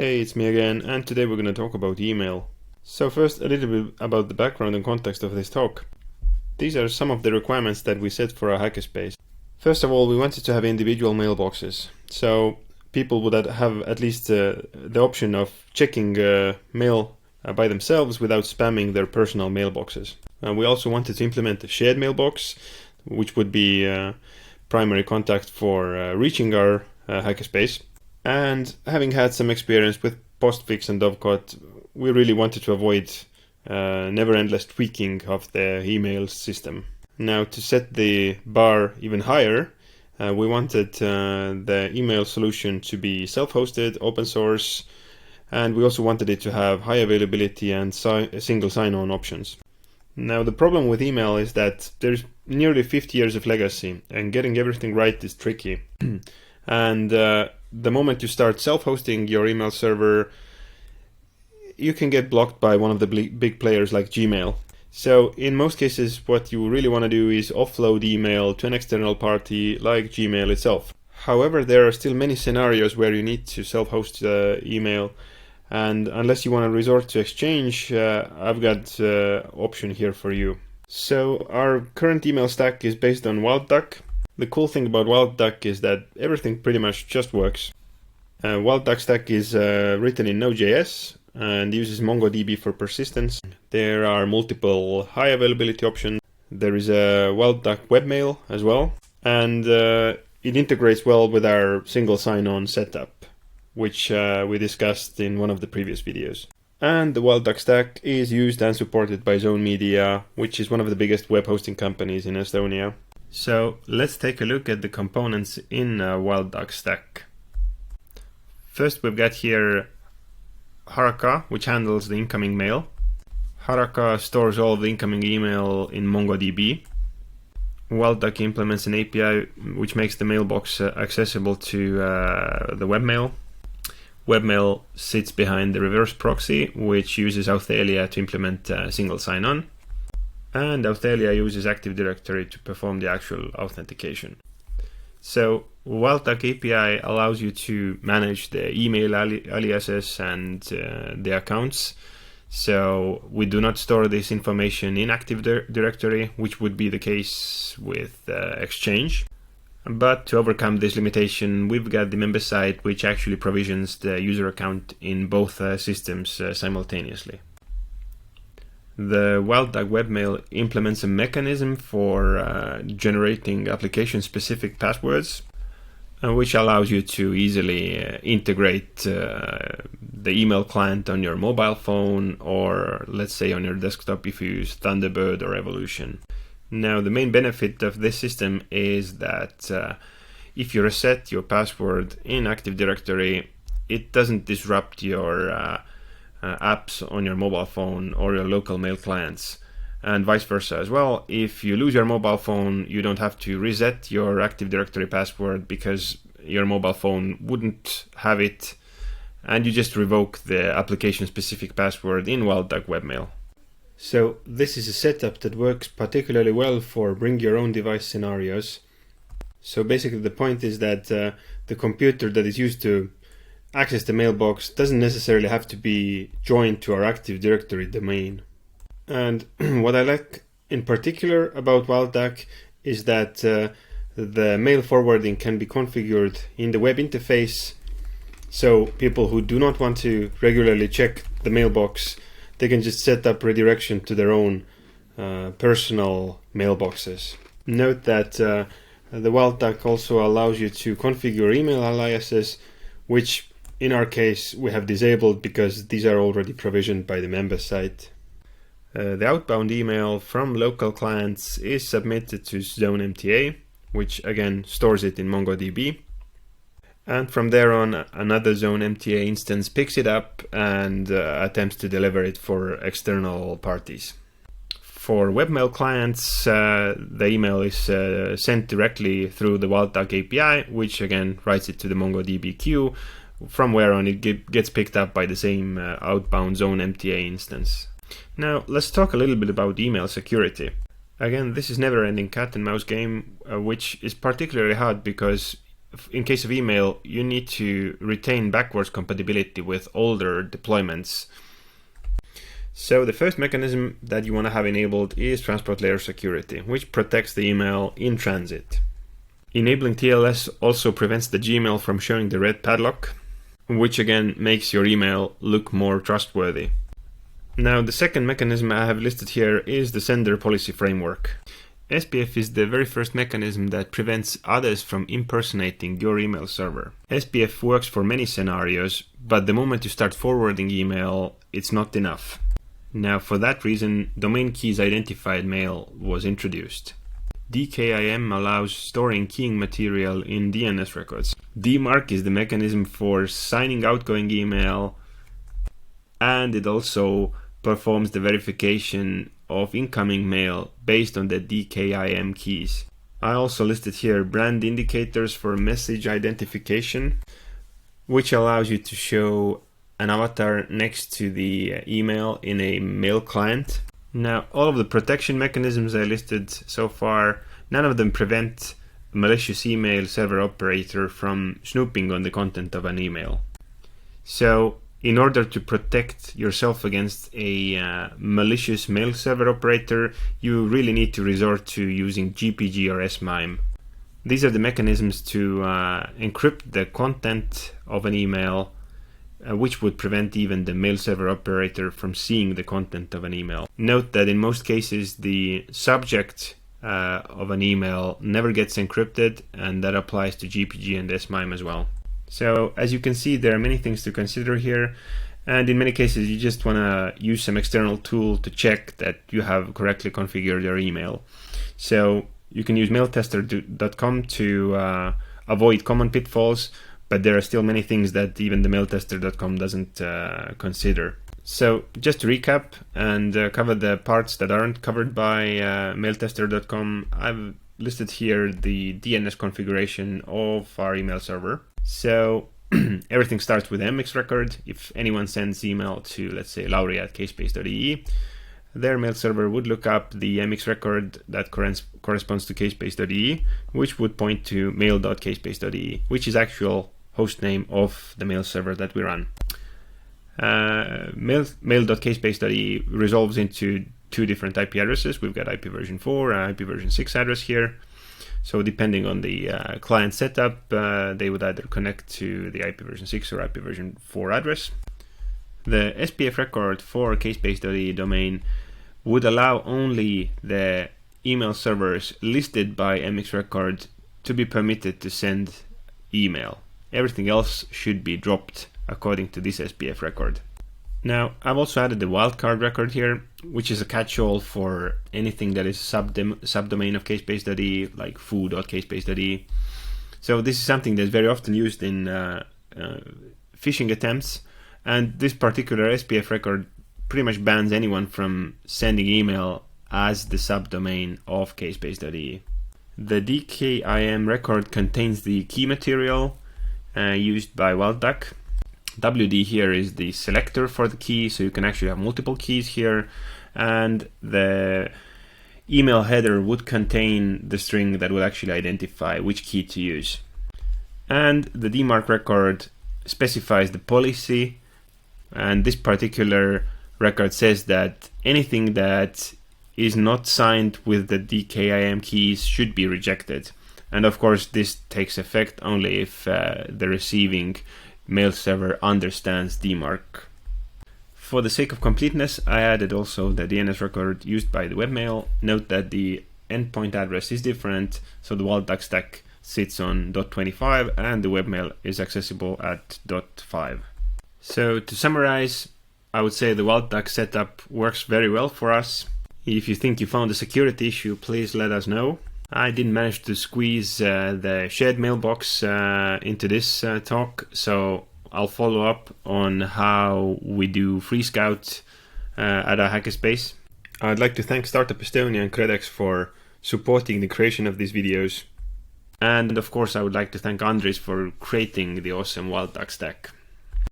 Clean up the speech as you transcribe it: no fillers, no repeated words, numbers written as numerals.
Hey, it's me again, and today we're going to talk about email. So first, a little bit about the background and context of this talk. These are some of the requirements that we set for our hackerspace. First of all, we wanted to have individual mailboxes, so people would have at least the option of checking mail by themselves without spamming their personal mailboxes. We also wanted to implement a shared mailbox, which would be primary contact for reaching our hackerspace. And having had some experience with postfix and Dovecot, we really wanted to avoid never-endless tweaking of the email system. Now, to set the bar even higher, we wanted the email solution to be self-hosted, open source, and we also wanted it to have high availability and single sign-on options. Now, the problem with email is that there's nearly 50 years of legacy, and getting everything right is tricky. And the moment you start self-hosting your email server, you can get blocked by one of the big players like Gmail. So in most cases, what you really want to do is offload email to an external party like Gmail itself. However, there are still many scenarios where you need to self-host email, and unless you want to resort to Exchange, I've got an option here for you. So our current email stack is based on WildDuck. The cool thing about WildDuck is that everything pretty much just works. WildDuck stack is written in Node.js and uses MongoDB for persistence. There are multiple high availability options. There is a WildDuck webmail as well, and it integrates well with our single sign-on setup, which we discussed in one of the previous videos. And the WildDuck stack is used and supported by Zone Media, which is one of the biggest web hosting companies in Estonia. So let's take a look at the components in WildDuck stack. First, we've got here Haraka, which handles the incoming mail. Haraka stores all the incoming email in MongoDB. WildDuck implements an API which makes the mailbox accessible to the webmail. Webmail sits behind the reverse proxy, which uses Authelia to implement single sign-on. And Authelia uses Active Directory to perform the actual authentication. So WildDuck API allows you to manage the email aliases and the accounts. So we do not store this information in Active Directory, which would be the case with Exchange. But to overcome this limitation, we've got the member site which actually provisions the user account in both systems simultaneously. The WildDuck webmail implements a mechanism for generating application-specific passwords, which allows you to easily integrate the email client on your mobile phone, or let's say on your desktop if you use Thunderbird or Evolution. Now, the main benefit of this system is that if you reset your password in Active Directory, it doesn't disrupt your apps on your mobile phone or your local mail clients, and vice versa as well. If you lose your mobile phone, you don't have to reset your Active Directory password because your mobile phone wouldn't have it, and you just revoke the application-specific password in WildDuck webmail. So this is a setup that works particularly well for bring your own device scenarios. So basically the point is that the computer that is used to access the mailbox doesn't necessarily have to be joined to our Active Directory domain. And what I like in particular about WildDuck is that the mail forwarding can be configured in the web interface. So people who do not want to regularly check the mailbox, they can just set up redirection to their own personal mailboxes. Note that the WildDuck also allows you to configure email aliases, which in our case we have disabled because these are already provisioned by the member site. The outbound email from local clients is submitted to Zone MTA, which again stores it in MongoDB. And from there on, another Zone MTA instance picks it up and attempts to deliver it for external parties. For webmail clients, the email is sent directly through the WildDuck API, which again writes it to the MongoDB queue, from where on it gets picked up by the same outbound Zone MTA instance. Now, let's talk a little bit about email security. Again, this is never-ending cat and mouse game, which is particularly hard because in case of email, you need to retain backwards compatibility with older deployments. So the first mechanism that you want to have enabled is transport layer security, which protects the email in transit. Enabling TLS also prevents the Gmail from showing the red padlock, which again makes your email look more trustworthy. Now, the second mechanism I have listed here is the sender policy framework. SPF is the very first mechanism that prevents others from impersonating your email server. SPF works for many scenarios, but the moment you start forwarding email, it's not enough. Now, for that reason, domain keys identified mail was introduced. DKIM allows storing keying material in DNS records. DMARC is the mechanism for signing outgoing email, and it also performs the verification of incoming mail based on the DKIM keys. I also listed here brand indicators for message identification, which allows you to show an avatar next to the email in a mail client. Now, all of the protection mechanisms I listed so far, none of them prevent a malicious email server operator from snooping on the content of an email. So, in order to protect yourself against a malicious mail server operator, you really need to resort to using GPG or SMIME. These are the mechanisms to encrypt the content of an email, which would prevent even the mail server operator from seeing the content of an email. Note that in most cases, the subject of an email never gets encrypted, and that applies to GPG and SMIME as well. So as you can see, there are many things to consider here, and in many cases you just want to use some external tool to check that you have correctly configured your email. So you can use mailtester.com to avoid common pitfalls, but there are still many things that even the mailtester.com doesn't consider. So just to recap and cover the parts that aren't covered by mailtester.com, I've listed here the DNS configuration of our email server. So everything starts with MX record. If anyone sends email to, let's say, Lauri@kspace.ee, their mail server would look up the MX record that corresponds to kspace.ee, which would point to mail.kspace.ee, which is actual host name of the mail server that we run. Mail.kspace.ee resolves into two different IP addresses. We've got IP version 4 and IP version 6 address here. So depending on the client setup, they would either connect to the IP version 6 or IP version 4 address. The SPF record for kspace.ee domain would allow only the email servers listed by MX record to be permitted to send email. Everything else should be dropped according to this SPF record. Now, I've also added the wildcard record here, which is a catch-all for anything that is subdomain of kspace.ee, like foo.kspace.ee. So this is something that's very often used in phishing attempts, and this particular SPF record pretty much bans anyone from sending email as the subdomain of kspace.ee. The DKIM record contains the key material used by Wildduck. WD here is the selector for the key, so you can actually have multiple keys here, and the email header would contain the string that will actually identify which key to use. And the DMARC record specifies the policy, and this particular record says that anything that is not signed with the DKIM keys should be rejected. And of course, this takes effect only if the receiving mail server understands DMARC. For the sake of completeness, I added also the DNS record used by the webmail. Note that the endpoint address is different, so the Wildduck stack sits on .25 and the webmail is accessible at .5. So to summarize, I would say the Wildduck setup works very well for us. If you think you found a security issue, please let us know. I didn't manage to squeeze the shared mailbox into this talk, so I'll follow up on how we do Free Scout at our hackerspace. I'd like to thank Startup Estonia and Credex for supporting the creation of these videos. And of course, I would like to thank Andris for creating the awesome Wildduck stack.